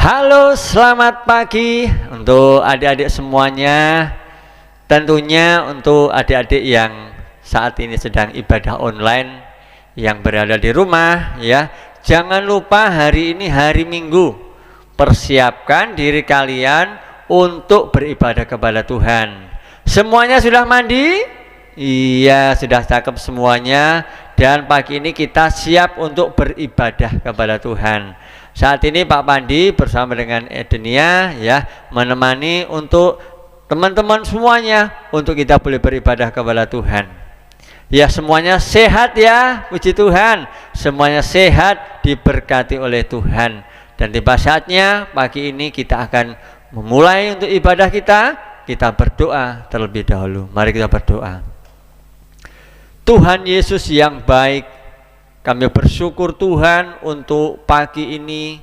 Halo, selamat pagi untuk adik-adik semuanya. Tentunya untuk adik-adik yang saat ini sedang ibadah online, yang berada di rumah ya, jangan lupa hari ini hari Minggu. Persiapkan diri kalian untuk beribadah kepada Tuhan. Semuanya sudah mandi? Iya, sudah cakep semuanya. Dan pagi ini kita siap untuk beribadah kepada Tuhan. Saat ini Pak Pandi bersama dengan Edenia ya menemani untuk teman-teman semuanya untuk kita boleh beribadah kepada Tuhan. Ya, semuanya sehat ya, puji Tuhan. Semuanya sehat, diberkati oleh Tuhan. Dan tiba saatnya pagi ini kita akan memulai untuk ibadah kita. Kita berdoa terlebih dahulu. Mari kita berdoa. Tuhan Yesus yang baik, kami bersyukur Tuhan untuk pagi ini.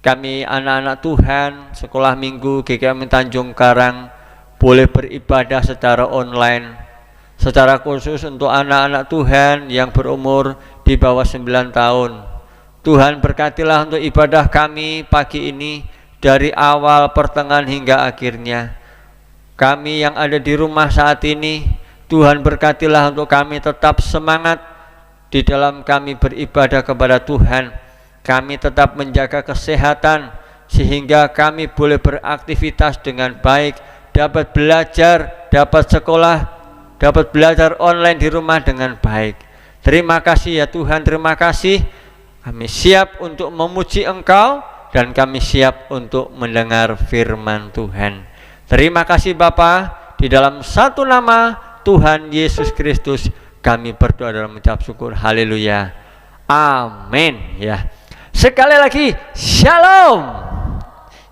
Kami anak-anak Tuhan sekolah minggu GKM Tanjung Karang boleh beribadah secara online. Secara khusus untuk anak-anak Tuhan yang berumur di bawah 9 tahun. Tuhan berkatilah untuk ibadah kami pagi ini dari awal, pertengahan hingga akhirnya. Kami yang ada di rumah saat ini, Tuhan berkatilah untuk kami tetap semangat di dalam kami beribadah kepada Tuhan. Kami tetap menjaga kesehatan sehingga kami boleh beraktivitas dengan baik, dapat belajar, dapat sekolah, dapat belajar online di rumah dengan baik. Terima kasih ya Tuhan, terima kasih. Kami siap untuk memuji Engkau dan kami siap untuk mendengar firman Tuhan. Terima kasih Bapa, di dalam satu nama Tuhan Yesus Kristus kami berdoa dalam mengucap syukur. Haleluya. Amin ya. Sekali lagi shalom.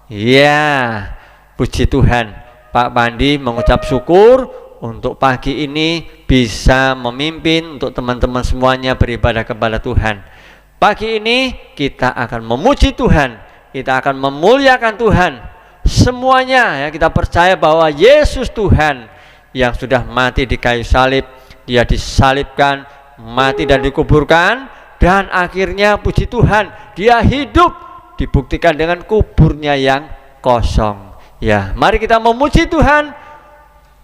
Ya, puji Tuhan. Pak Pandi mengucap syukur untuk pagi ini bisa memimpin untuk teman-teman semuanya beribadah kepada Tuhan. Pagi ini kita akan memuji Tuhan, kita akan memuliakan Tuhan. Semuanya ya, kita percaya bahwa Yesus Tuhan yang sudah mati di kayu salib, dia disalibkan, mati dan dikuburkan, dan akhirnya puji Tuhan dia hidup, dibuktikan dengan kuburnya yang kosong. Ya, mari kita memuji Tuhan.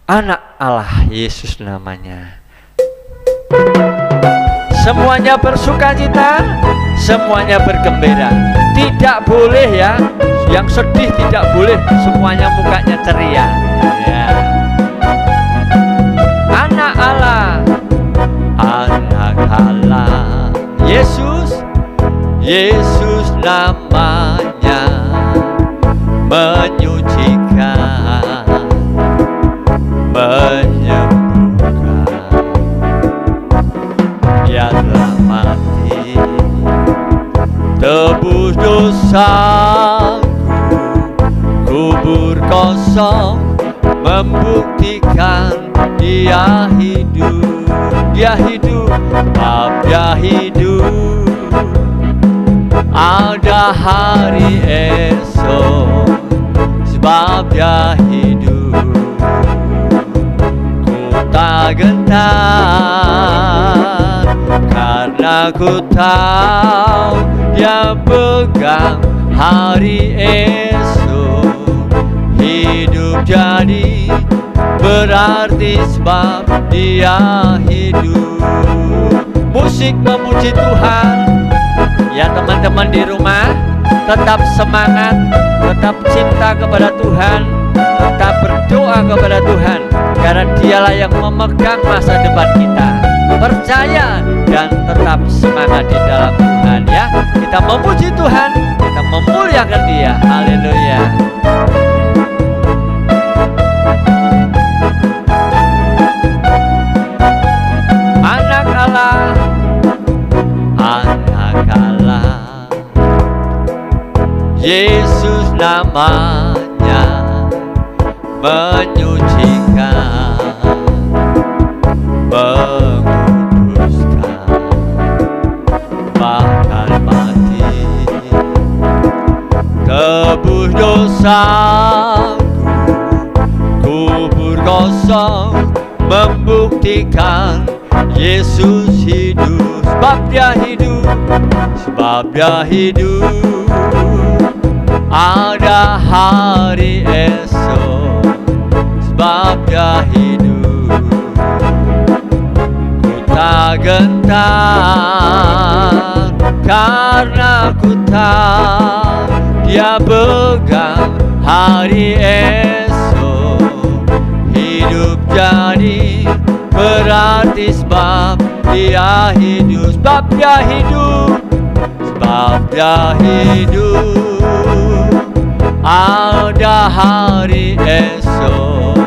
Anak Allah Yesus namanya. Semuanya bersukacita, semuanya bergembira. Tidak boleh ya, yang sedih tidak boleh, semuanya mukanya ceria. Ya. Anak Allah, anak Allah, Yesus, Yesus namanya, menyucikan, menyembuhkan. Dia telah mati, tebus dosaku, kubur kosong, membuktikan dia hidup, dia hidup, dia hidup. Ada hari esok, sebab dia hidup. Ku tak gentar, karena ku tahu dia pegang hari esok. Hidup jadi berarti sebab dia hidup. Musik memuji Tuhan. Ya teman-teman di rumah, tetap semangat, tetap cinta kepada Tuhan, tetap berdoa kepada Tuhan, karena dialah yang memegang masa depan kita. Percaya dan tetap semangat di dalam Tuhan ya. Kita memuji Tuhan, kita memuliakan dia. Haleluya. Anak Allah, anak Allah, Yesus namanya, menyucikan, menguduskan, bahkan mati, tebus dosaku, kubur kosong, membuktikan Yesus hidup. Sebab dia hidup, sebab dia hidup. Ada hari esok, sebab Dia hidup. Ku tak gentar, karena ku tahu Dia pegang hari esok. Hidup jadi berarti sebab Dia hidup. Sebab Dia hidup, sebab Dia hidup. Ada hari esok,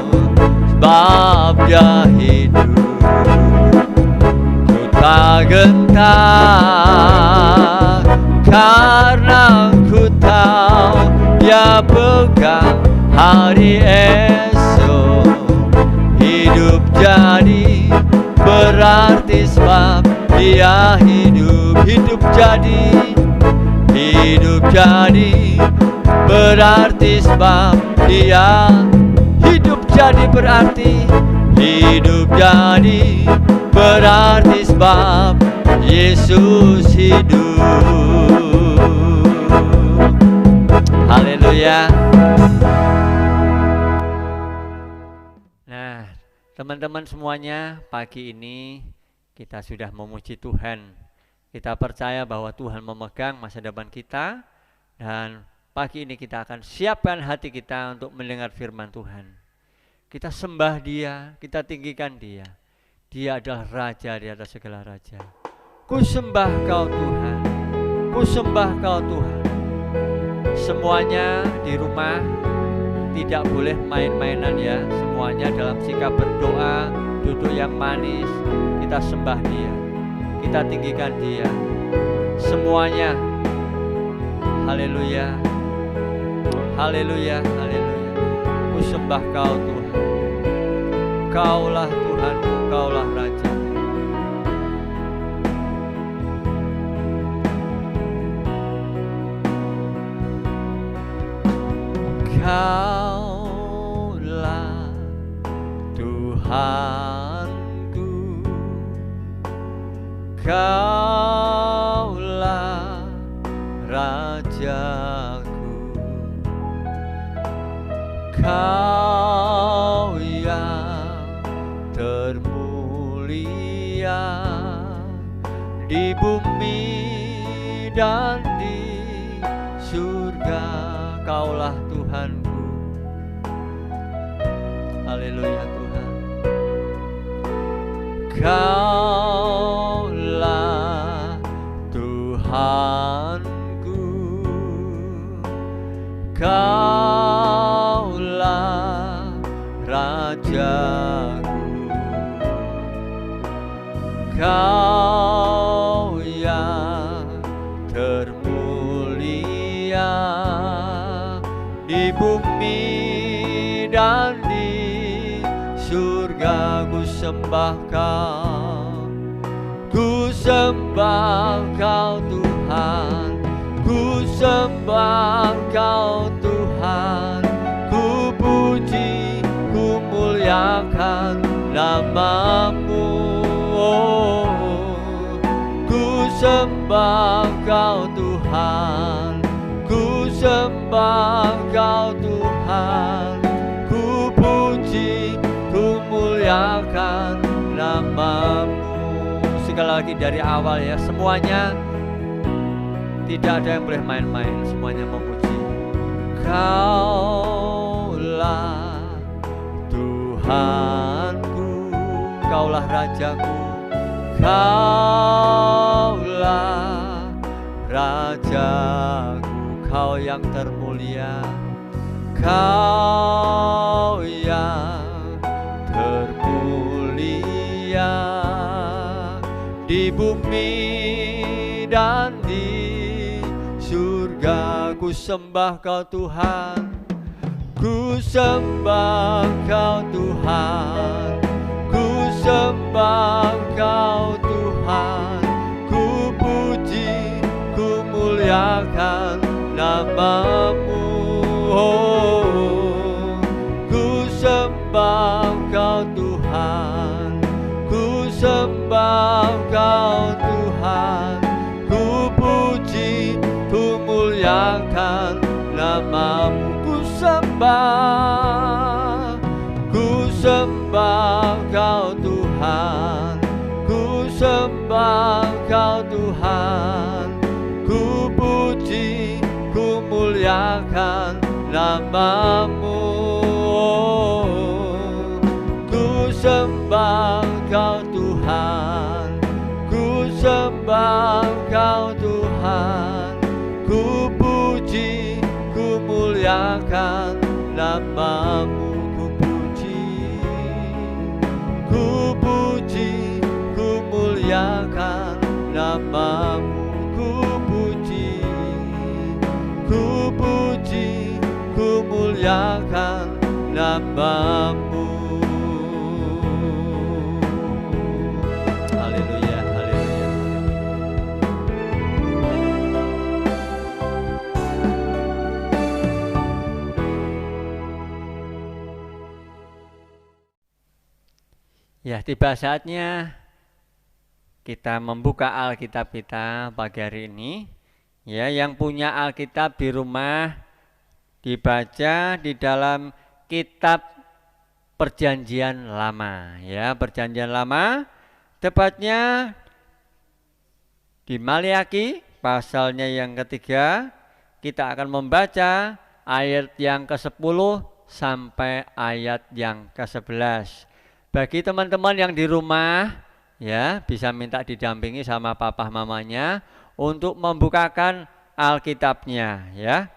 sebab Dia hidup. Ku tak gentar, karena ku tahu Dia pegang hari esok. Hidup jadi berarti sebab Dia hidup. Hidup jadi, hidup jadi berarti sebab Dia hidup. Jadi berarti, hidup jadi berarti sebab Yesus hidup. Haleluya. Nah, teman-teman semuanya, pagi ini kita sudah memuji Tuhan. Kita percaya bahwa Tuhan memegang masa depan kita, dan pagi ini kita akan siapkan hati kita untuk mendengar firman Tuhan. Kita sembah Dia, kita tinggikan Dia. Dia adalah Raja di atas segala raja. Ku sembah Kau Tuhan, ku sembah Kau Tuhan. Semuanya di rumah tidak boleh main-mainan ya. Semuanya dalam sikap berdoa, duduk yang manis. Kita sembah Dia, kita tinggikan Dia. Semuanya. Haleluya, haleluya, haleluya. Ku sembah Kau Tuhan. Kaulah Tuhanku, Kaulah Raja. Kaulah Tuhanku, Kaulah Rajaku. Kau yang termulia di bumi dan di surga. Kaulah Tuhanku. Haleluya Tuhan. Kaulah Tuhanku, Kaulah Rajaku. Kau yang termulia di bumi dan di surga. Ku sembah Kau, ku sembah Kau Tuhan, ku sembah Kau Tuhan. Ku puji, ku muliakan nama-Mu. Oh, ku sembah Kau Tuhan, ku sembah Kau Tuhan. Ku puji, ku muliakan nama-Mu. Sekali lagi dari awal ya, semuanya tidak ada yang boleh main-main, semuanya memuji. Kaulah Tuhanku, Kaulah Rajaku. Kaulah Rajaku. Kau yang termulia, Kau yang termulia di bumi dan di surga. Ku sembah Kau Tuhan, ku sembah Kau Tuhan, ku sembah Kau Tuhan. Ku puji, ku muliakan nama-Mu. Oh, ku sembah Kau Tuhan, ku sembah Kau Tuhan. Ku puji, ku muliakan nama-Mu. namamu ku sembah. Ku sembah Kau Tuhan, ku sembah Kau Tuhan, ku puji, ku muliakan namamu. Ku sembah Kau Tuhan, ku sembah Kau Tuhan, ku puji, ku muliakan namamu. Ku puji, ku muliakan namamu. Ku puji, ku puji, ku muliakan namamu. Haleluya, haleluya. Ya, tiba saatnya kita membuka Alkitab kita pagi hari ini. Ya, yang punya Alkitab di rumah dibaca di dalam kitab Perjanjian Lama. Ya, Perjanjian Lama tepatnya di Maliaki pasalnya yang ketiga. Kita akan membaca ayat yang ke-10 sampai ayat yang ke-11. Bagi teman-teman yang di rumah, ya bisa minta didampingi sama papa mamanya untuk membukakan Alkitabnya, ya.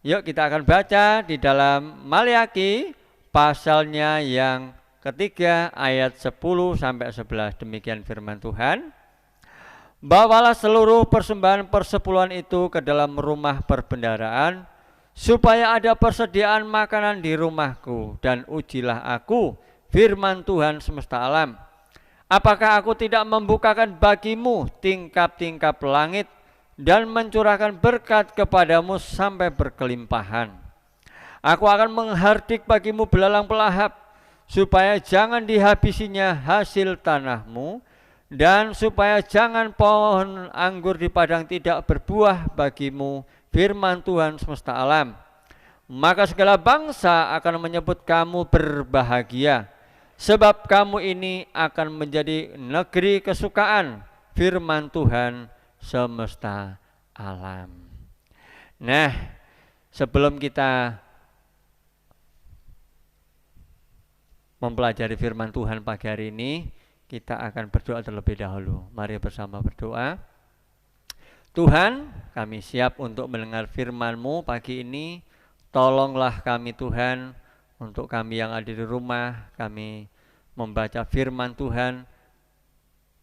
Yuk kita akan baca di dalam Maliaki pasalnya yang ketiga ayat 10 sampai 11. Demikian firman Tuhan. Bawalah seluruh persembahan persepuluhan itu ke dalam rumah perbendaharaan, supaya ada persediaan makanan di rumahku, dan ujilah aku, firman Tuhan semesta alam. Apakah aku tidak membukakan bagimu tingkap-tingkap langit dan mencurahkan berkat kepadamu sampai berkelimpahan? Aku akan menghardik bagimu belalang pelahap, supaya jangan dihabisinya hasil tanahmu, dan supaya jangan pohon anggur di padang tidak berbuah bagimu, firman Tuhan semesta alam. Maka segala bangsa akan menyebut kamu berbahagia, sebab kamu ini akan menjadi negeri kesukaan, firman Tuhan semesta alam. Nah, sebelum kita mempelajari firman Tuhan pagi hari ini, kita akan berdoa terlebih dahulu. Mari bersama berdoa. Tuhan, kami siap untuk mendengar firman-Mu pagi ini. Tolonglah kami Tuhan, untuk kami yang ada di rumah, kami membaca firman Tuhan.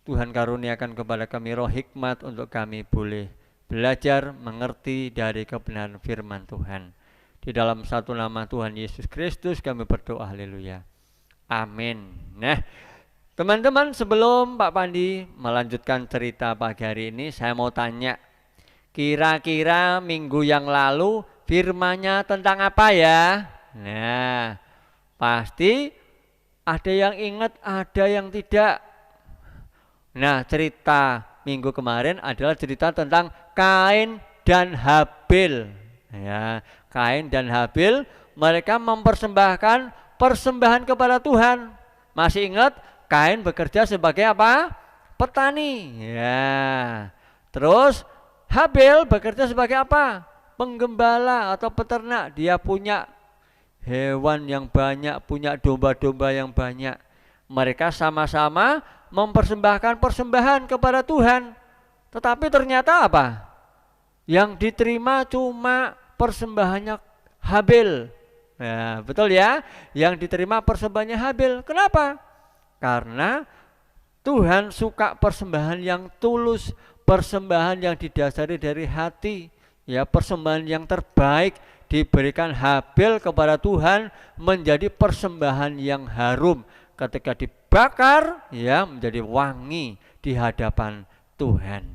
Tuhan karuniakan kepada kami roh hikmat untuk kami boleh belajar mengerti dari kebenaran firman Tuhan. Di dalam satu nama Tuhan Yesus Kristus kami berdoa, haleluya. Amin. Nah, teman-teman, sebelum Pak Pandi melanjutkan cerita pagi hari ini, saya mau tanya, kira-kira minggu yang lalu firman-Nya tentang apa ya? Nah, pasti ada yang ingat, ada yang tidak. Nah, cerita minggu kemarin adalah cerita tentang Kain dan Habil. Ya, Kain dan Habil, mereka mempersembahkan persembahan kepada Tuhan. Masih ingat? Kain bekerja sebagai apa? Petani. Ya. Terus Habil bekerja sebagai apa? Penggembala atau peternak. Dia punya hewan yang banyak, punya domba-domba yang banyak. Mereka sama-sama mempersembahkan persembahan kepada Tuhan. Tetapi ternyata apa? Yang diterima cuma persembahannya Habil. Ya, betul ya? Yang diterima persembahannya Habil. Kenapa? Karena Tuhan suka persembahan yang tulus, persembahan yang didasari dari hati. Ya, persembahan yang terbaik diberikan Habil kepada Tuhan menjadi persembahan yang harum. Ketika dibakar, ya menjadi wangi di hadapan Tuhan.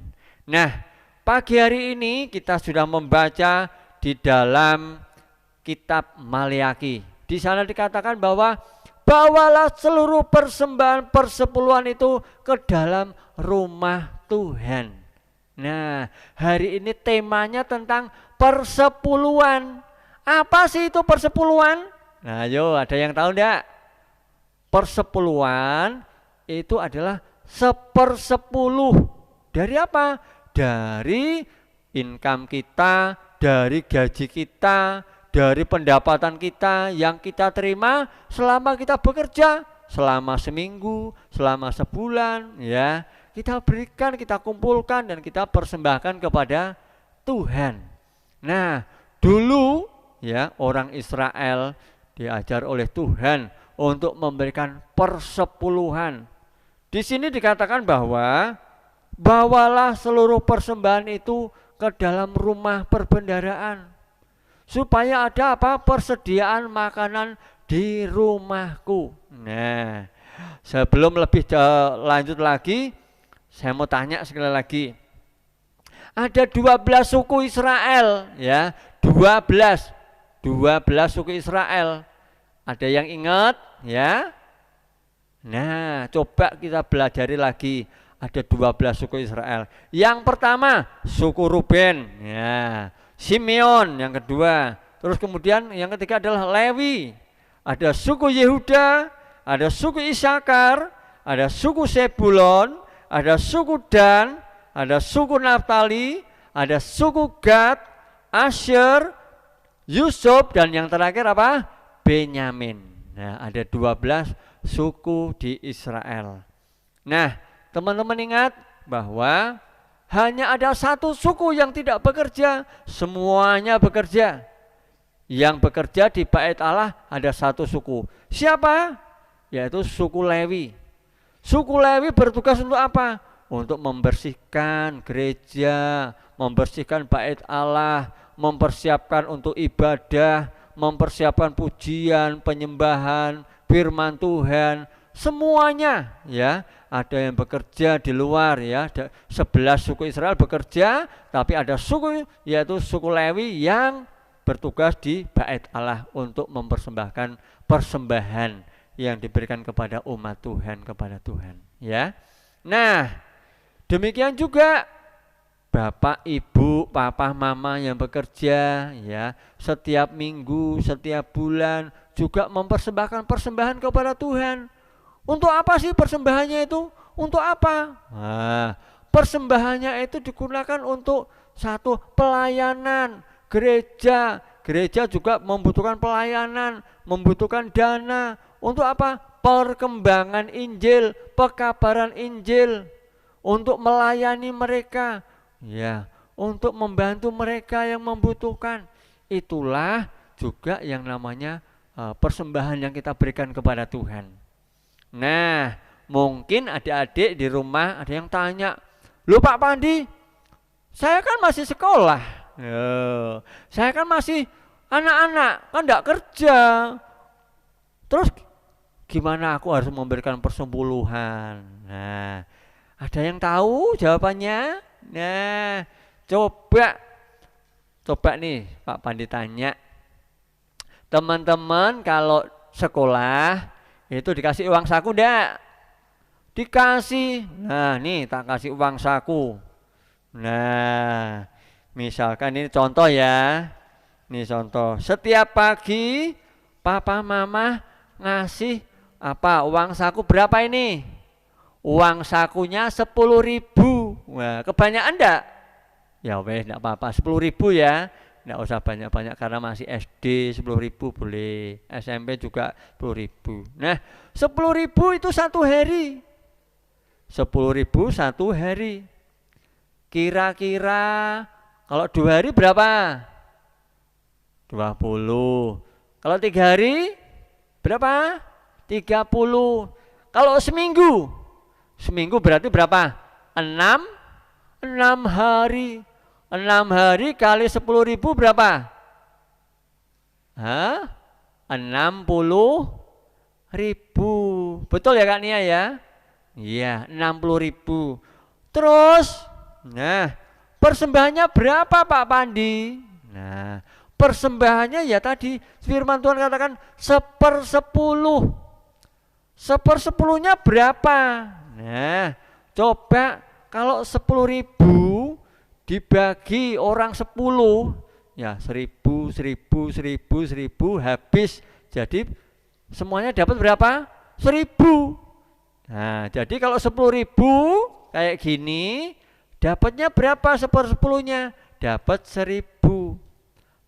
Nah, pagi hari ini kita sudah membaca di dalam kitab Maliaki. Di sana dikatakan bahwa bawalah seluruh persembahan persepuluhan itu ke dalam rumah Tuhan. Nah, hari ini temanya tentang persepuluhan. Apa sih itu persepuluhan? Nah, yo ada yang tahu enggak? Persepuluhan itu adalah 1/10 dari apa? Dari income kita, dari gaji kita, dari pendapatan kita yang kita terima selama kita bekerja, selama seminggu, selama sebulan, ya. Kita berikan, kita kumpulkan dan kita persembahkan kepada Tuhan. Nah, dulu ya orang Israel diajar oleh Tuhan untuk memberikan persepuluhan. Di sini dikatakan bahwa bawalah seluruh persembahan itu ke dalam rumah perbendaharaan supaya ada apa? Persediaan makanan di rumahku. Nah, sebelum lebih lanjut lagi, saya mau tanya sekali lagi. Ada 12 suku Israel, ya, 12 suku Israel. Ada yang ingat, ya? Nah, coba kita belajari lagi. Ada 12 suku Israel. Yang pertama, suku Ruben, ya. Simeon yang kedua. Terus kemudian yang ketiga adalah Lewi. Ada suku Yehuda, ada suku Isakar, ada suku Sebulon, ada suku Dan, ada suku Naftali, ada suku Gad, Asher, Yusuf, dan yang terakhir apa? Benyamin. Nah, ada 12 suku di Israel. Nah, teman-teman ingat bahwa hanya ada satu suku yang tidak bekerja, semuanya bekerja. Yang bekerja di Bait Allah ada satu suku. Siapa? Yaitu suku Lewi. Suku Lewi bertugas untuk apa? Untuk membersihkan gereja, membersihkan Bait Allah, mempersiapkan untuk ibadah, mempersiapkan pujian, penyembahan, firman Tuhan, semuanya, ya. Ada yang bekerja di luar, ya. 11 suku Israel bekerja, tapi ada suku, yaitu suku Lewi yang bertugas di Bait Allah untuk mempersembahkan persembahan yang diberikan kepada umat Tuhan, kepada Tuhan, ya. Nah, demikian juga Bapak, Ibu, Papa, Mama yang bekerja, ya, setiap minggu, setiap bulan juga mempersembahkan persembahan kepada Tuhan. Untuk apa sih persembahannya itu? Untuk apa? Nah, persembahannya itu digunakan untuk satu, pelayanan gereja. Gereja juga membutuhkan pelayanan, membutuhkan dana. Untuk apa? Perkembangan Injil, pekabaran Injil, untuk melayani mereka, ya, untuk membantu mereka yang membutuhkan. Itulah juga yang namanya persembahan yang kita berikan kepada Tuhan. Nah, mungkin adik-adik di rumah ada yang tanya, "Loh Pak Pandi, saya kan masih sekolah, saya kan masih anak-anak, kan enggak kerja. Terus gimana aku harus memberikan persepuluhan?" Nah, ada yang tahu jawabannya? Nah, coba nih Pak Pandi tanya. Teman-teman kalau sekolah itu dikasih uang saku enggak? Dikasih. Nah, nih tak kasih uang saku. Nah, misalkan ini contoh ya. Ini contoh. Setiap pagi Papa Mama ngasih apa? Uang saku berapa ini? Uang sakunya 10.000. Wah, kebanyakan enggak? Ya wes enggak apa-apa, 10.000 ya. Enggak usah banyak-banyak karena masih SD, 10.000 boleh. SMP juga 10.000. Nah, 10.000 itu satu hari. 10.000 satu hari. Kira-kira kalau 2 hari berapa? 20. Kalau 3 hari berapa? 30. Kalau seminggu? Seminggu berarti berapa? 6 hari. 6 hari kali 10.000 berapa? 60.000. Betul ya Kak Nia ya? Iya, 60.000. Terus, nah, persembahannya berapa Pak Pandi? Nah, persembahannya ya tadi firman Tuhan katakan 1/10. 1/10-nya berapa? Nah, coba kalau 10.000 dibagi orang 10, ya 1.000 habis. Jadi semuanya dapat berapa? 1.000. Nah, jadi kalau 10.000 kayak gini, dapatnya berapa 1/10-nya? Dapat 1.000.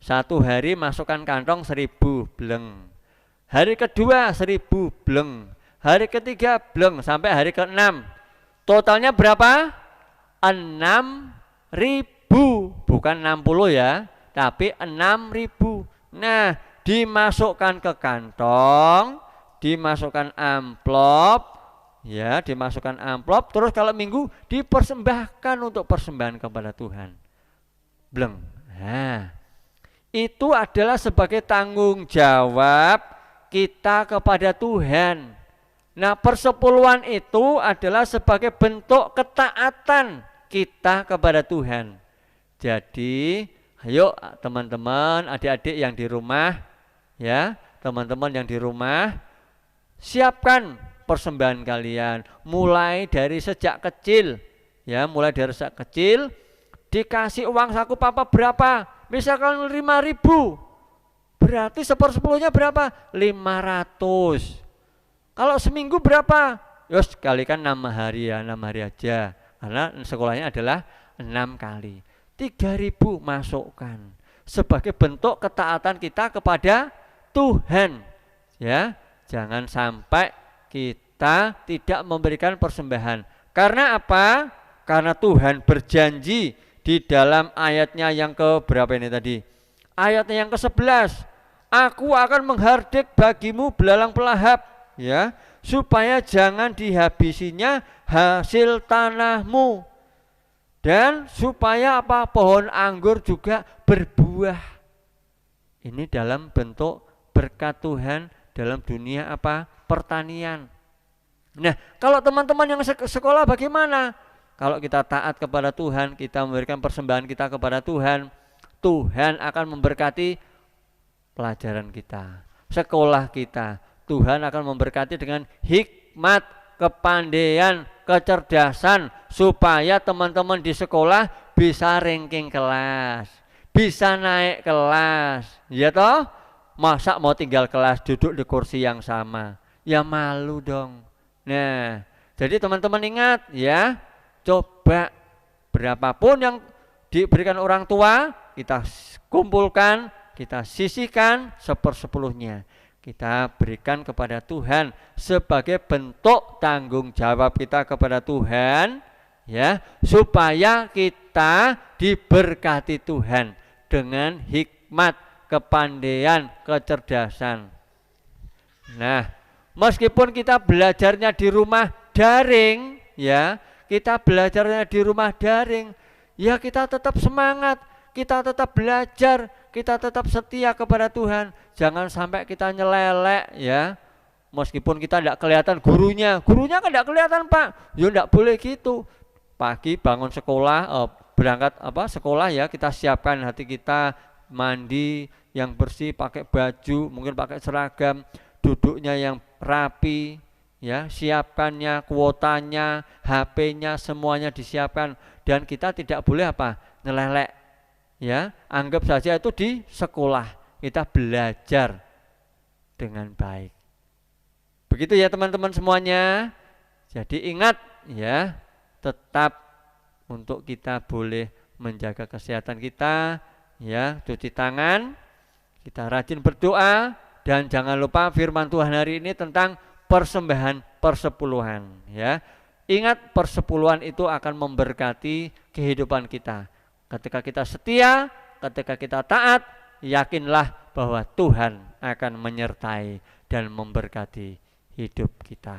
Satu hari masukkan kantong 1.000, bleng. Hari kedua 1.000, bleng. Hari ketiga, bleng. Sampai hari ke-6. Totalnya berapa? 6.000. Bukan 60 ya, tapi 6.000. Nah, dimasukkan ke kantong, dimasukkan amplop, ya, dimasukkan amplop. Terus kalau minggu dipersembahkan untuk persembahan kepada Tuhan. Bleng. Nah, itu adalah sebagai tanggung jawab kita kepada Tuhan. Nah, persepuluhan itu adalah sebagai bentuk ketaatan kita kepada Tuhan. Jadi, ayo teman-teman, adik-adik yang di rumah, ya, teman-teman yang di rumah, siapkan persembahan kalian mulai dari sejak kecil, ya, mulai dari sejak kecil. Dikasih uang saku papa berapa? Misalkan 5.000, berarti 1/10-nya berapa? 500. Kalau seminggu berapa? Yos kalikan 6 hari ya, 6 hari aja, karena sekolahnya adalah 6 kali. 3.000 masukkan sebagai bentuk ketaatan kita kepada Tuhan, ya. Jangan sampai kita tidak memberikan persembahan. Karena apa? Karena Tuhan berjanji di dalam ayatnya yang ke berapa ini tadi? Ayatnya yang ke-11. Aku akan menghardik bagimu belalang pelahap, ya, supaya jangan dihabisinya hasil tanahmu. Dan supaya apa? Pohon anggur juga berbuah. Ini dalam bentuk berkat Tuhan dalam dunia apa? Pertanian. Nah, kalau teman-teman yang sekolah bagaimana? Kalau kita taat kepada Tuhan, kita memberikan persembahan kita kepada Tuhan, Tuhan akan memberkati pelajaran kita, sekolah kita. Tuhan akan memberkati dengan hikmat, kepandaian, kecerdasan, supaya teman-teman di sekolah bisa ranking kelas, bisa naik kelas, ya toh? Masa mau tinggal kelas duduk di kursi yang sama? Ya malu dong. Nah, jadi teman-teman ingat ya, coba berapapun yang diberikan orang tua, kita kumpulkan, kita sisihkan 1/10-nya. Kita berikan kepada Tuhan sebagai bentuk tanggung jawab kita kepada Tuhan, ya, supaya kita diberkati Tuhan dengan hikmat, kepandaian, kecerdasan. Nah, meskipun kita belajarnya di rumah daring, ya, kita belajarnya di rumah daring, ya kita tetap semangat, kita tetap belajar, kita tetap setia kepada Tuhan. Jangan sampai kita nyelelek, ya. Meskipun kita tidak kelihatan gurunya kan tidak kelihatan Pak, ya tidak boleh gitu. Pagi bangun sekolah, berangkat sekolah, ya, kita siapkan hati kita, mandi yang bersih, pakai baju, mungkin pakai seragam, duduknya yang rapi, ya, siapkannya, kuotanya, HP-nya, semuanya disiapkan. Dan kita tidak boleh nyelelek, ya. Anggap saja itu di sekolah kita belajar dengan baik. Begitu ya teman-teman semuanya. Jadi ingat ya, tetap untuk kita boleh menjaga kesehatan kita, ya, cuci tangan, kita rajin berdoa, dan jangan lupa firman Tuhan hari ini tentang persembahan persepuluhan, ya. Ingat, persepuluhan itu akan memberkati kehidupan kita. Ketika kita setia, ketika kita taat, yakinlah bahwa Tuhan akan menyertai dan memberkati hidup kita.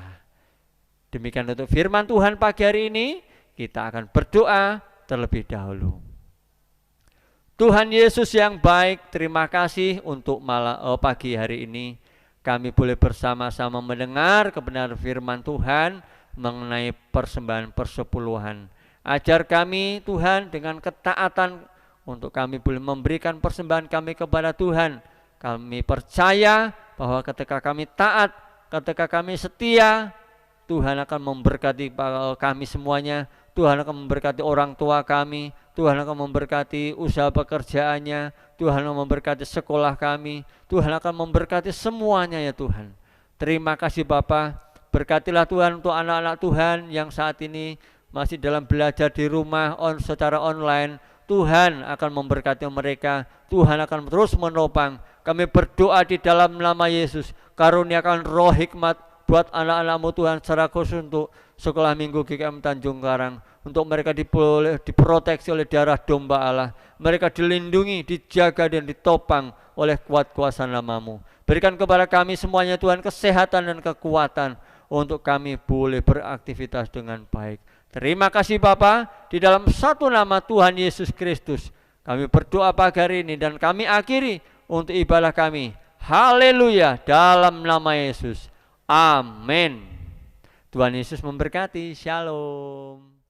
Demikian untuk firman Tuhan pagi hari ini. Kita akan berdoa terlebih dahulu. Tuhan Yesus yang baik, terima kasih untuk pagi hari ini. Kami boleh bersama-sama mendengar kebenaran firman Tuhan mengenai persembahan persepuluhan. Ajar kami Tuhan dengan ketaatan untuk kami boleh memberikan persembahan kami kepada Tuhan. Kami percaya bahwa ketika kami taat, ketika kami setia, Tuhan akan memberkati kami semuanya. Tuhan akan memberkati orang tua kami Tuhan akan memberkati usaha pekerjaannya, Tuhan akan memberkati sekolah kami, Tuhan akan memberkati semuanya ya Tuhan. Terima kasih Bapa, berkatilah Tuhan untuk anak-anak Tuhan yang saat ini masih dalam belajar di rumah secara online. Tuhan akan memberkati mereka, Tuhan akan terus menopang. Kami berdoa di dalam nama Yesus, karuniakan roh hikmat buat anak-anak-Mu Tuhan, secara khusus untuk sekolah minggu GKM Tanjung Karang, untuk mereka diproteksi oleh darah domba Allah, mereka dilindungi, dijaga dan ditopang oleh kuat kuasa nama-Mu. Berikan kepada kami semuanya Tuhan kesehatan dan kekuatan untuk kami boleh beraktivitas dengan baik. Terima kasih Bapa, di dalam satu nama Tuhan Yesus Kristus kami berdoa pagi hari ini dan kami akhiri untuk ibadah kami. Haleluya, dalam nama Yesus. Amin. Tuhan Yesus memberkati. Shalom.